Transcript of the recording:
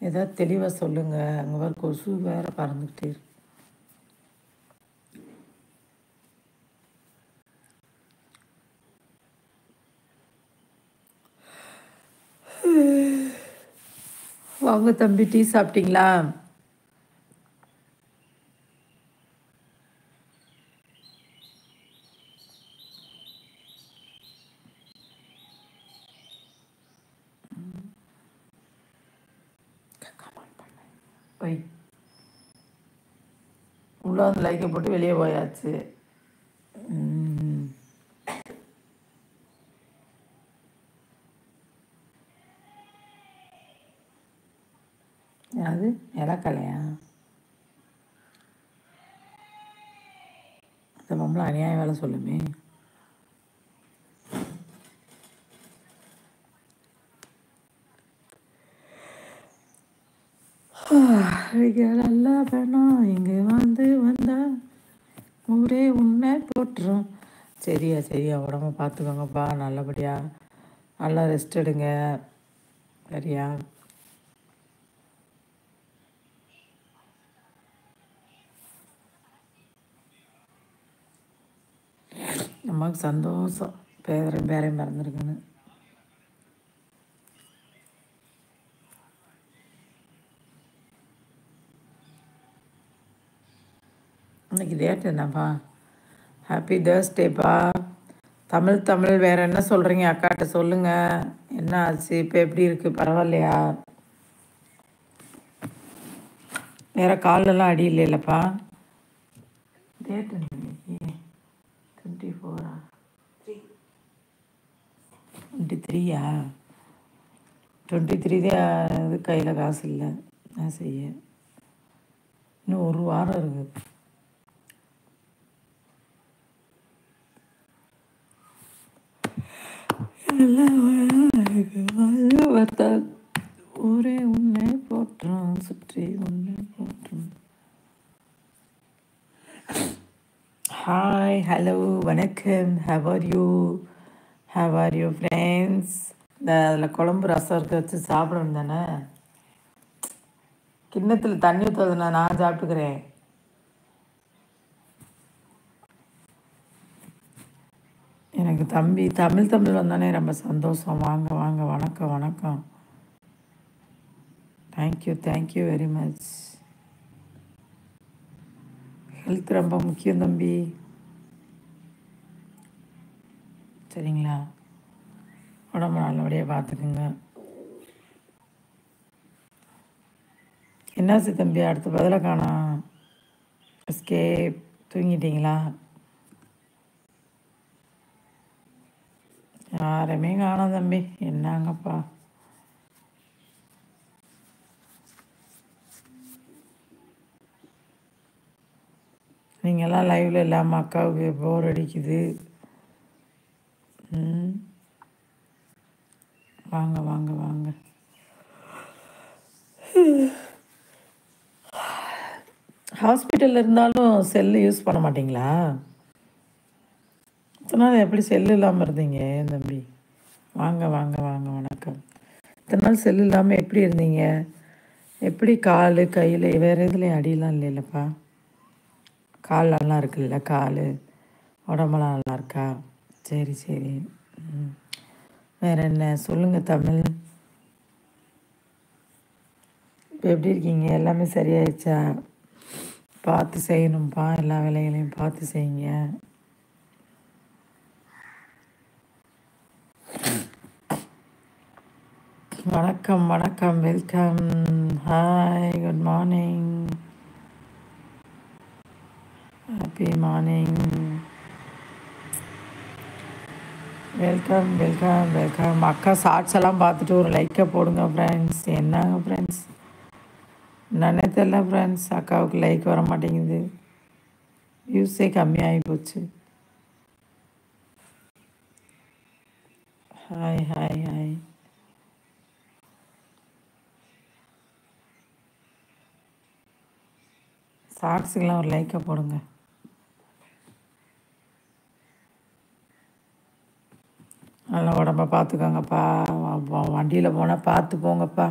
ஏதாவது தெளிவாக சொல்லுங்கள். அங்கே வேறு கொசு வேறு பறந்துக்கிட்டே இருக்கு. வாங்க தம்பி, டீ சாப்பிட்டீங்களா? வை உள்ளே வந்து லைக்கை போட்டு வெளியே போயாச்சு. அது நிலக்கலையா? அந்த பொம்பளை அநியாய வேலை சொல்லுமே. நல்லா வேணும் இங்கே வந்தா ஊரே உண்மை போட்டுரும். சரியா சரியா, உடம்ப பார்த்துக்கோங்கப்பா நல்லபடியா. நல்லா ரெஸ்ட் எடுங்க. சரியா? நமக்கு சந்தோஷம் பேரையும் மறந்துருக்குன்னு. இன்னைக்கு டேட் என்னப்பா? ஹாப்பி தேர்ஸ்டேப்பா. தமிழ் வேறு என்ன சொல்கிறீங்க? அக்காட்ட சொல்லுங்கள். என்ன ஆச்சு இப்போ? எப்படி இருக்குது? பரவாயில்லையா? வேறு காலெல்லாம் அடி இல்லைல்லப்பா? டேட் இன்னைக்கு 24 23 23 தான். இது கையில் காசு இல்லை. நான் செய்ய இன்னும் ஒரு வாரம் இருக்குது. ஒரே உன்னை போற்றும் சுற்றி உன்னை போற்றும். ஹாய், ஹலோ, வணக்கம். How are you friends? இந்த அதில் குழம்பு ரசம் இருக்க வச்சு சாப்பிடணும் தானே. கிண்ணத்தில் தண்ணி ஊற்றுறதுண்ணா, நான் சாப்பிட்டுக்கிறேன். எனக்கு தம்பி தமிழ் வந்தானே ரொம்ப சந்தோஷம். வாங்க வாங்க, வணக்கம் வணக்கம். Thank you very much. ஹெல்த் ரொம்ப முக்கியம் தம்பி, சரிங்களா? உடம்பு நல்லபடியாக பார்த்துக்குங்க. என்னாச்சு தம்பி? அடுத்த பதிலை காணோம். எஸ்கேப் தூங்கிட்டீங்களா? யாருமே காணோம் தம்பி. என்னங்கப்பா? நீங்கள்லாம் லைவில் இல்லாமல் அக்காவுக்கு போர் அடிக்குது. வாங்க வாங்க வாங்க. ஹாஸ்பிட்டலில் இருந்தாலும் செல்லு யூஸ் பண்ண மாட்டிங்களா? இத்தனை நாள் எப்படி செல்லு இல்லாமல் இருந்தீங்க தம்பி? வாங்க வாங்க வாங்க, வணக்கம். இத்தனை நாள் செல்லு இல்லாமல் எப்படி இருந்தீங்க? எப்படி கால் கையில் வேறு இதுலேயும் அடியெலாம் இல்லைல்லப்பா? கால் நல்லா இருக்குல்ல? கால் உடம்பெல்லாம் நல்லா இருக்கா? சரி சரி. வேறு என்ன சொல்லுங்கள் தமிழ். இப்போ எப்படி இருக்கீங்க? எல்லாமே சரியாயிடுச்சா? பார்த்து செய்யணும்ப்பா, எல்லா வேலைகளையும் பார்த்து செய்யுங்க. வணக்கம் வணக்கம், welcome. Hi, good morning, happy morning. Welcome welcome welcome. அக்கா ஷார்ட்ஸ் எல்லாம் பார்த்துட்டு ஒரு லைக்கை போடுங்க ஃப்ரெண்ட்ஸ். என்னங்க ஃப்ரெண்ட்ஸ், என்னன்னே தெரியல ஃப்ரெண்ட்ஸ், அக்காவுக்கு லைக் வர மாட்டேங்குது. வியூஸே கம்மியாகி போச்சு. Hi hi hi. ஷார்ட்ஸுக்கெல்லாம் ஒரு லைக்கை போடுங்க. நல்லா உடம்ப பார்த்துக்கோங்கப்பா. வண்டியில் போனால் பார்த்து போங்கப்பா.